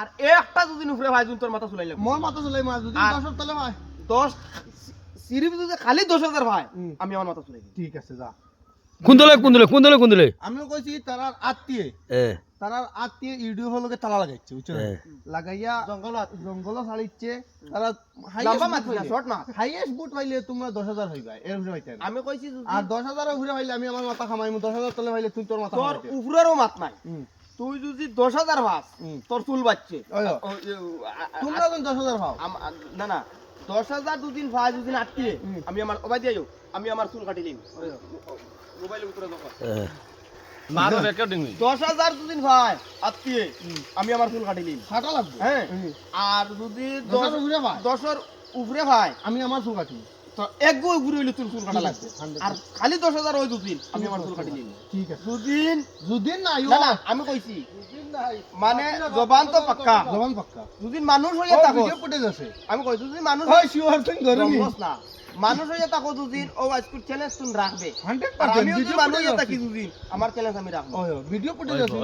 আর একটা যদি উপরে ভাই তোর মাথা চুলাই লাগবে মোর মাথা চলাই মাছ যদি আর- 10 তলে ভাই 10 সিরিপ যদি খালি 10,000 ভাই আমি আমার মাথা চুলাই দিই ঠিক আছে যা কোন দলে আমিও কইছি তারার আত্মীয় তারার আত্মীয় ইউটিউব হলকে তালা লাগাইছে বুঝছো লাগাইয়া জঙ্গল ছাড়িচ্ছে তারা লম্বা মাছ না শর্ট মাছ হাইয়েস্ট বুট পাইলে তোমরা 10,000 হইবা এর উপরে পাইতে না। আমি কইছি আর 10,000 এর উপরে পাইলে আমি আমার মাথা খামাইমু 10,000 তলে পাইলে তুই তোর মাথা তোর খামাইতে। উপরেরও মাছ নাই হুম। তুই যদি 10,000 ভাস তোর চুল বাচ্চে ওইও। তোমরা যখন 10,000 পাও না না 10,000 দুদিন ভাই দুদিন আটকে আমি আমার ওবাই দিও আমি আমার চুল কাটি লিম মোবাইলের উপরে দেখো 10,000 দুদিন ভাই আটকে আমি আমার চুল কাটি লিম ফাটা লাগবে হ্যাঁ আর যদি 10,000 উপরে ভাই 10 উপরে ভাই আমি আমার চুল কাটি তো এক গো উপরে হইলে তোর চুল কাটা লাগবে আর খালি 10,000 ওই দুদিন আমি আমার চুল কাটি লিম ঠিক আছে দুদিন দুদিন নাই না না আমি কইছি মানে জবান তো পাক্কা জবান পাক্কা দুদিন মানুষ হইয়া থাকো ভিডিও ফুটেজ আছে আমি কই দুদিন মানুষ ওই শিওর তুই ধরনি জমস না মানুষ হইয়া থাকো দুদিন ও আজকুর চ্যালেঞ্জ তুমি রাখবে 100% আর আমিও যদি ভিডিও মানুষ ফুটেজ হইয়া আছে থাকি দুদিন আমার চ্যালেঞ্জ আমি রাখবো ভিডিও ফুটেজ আছে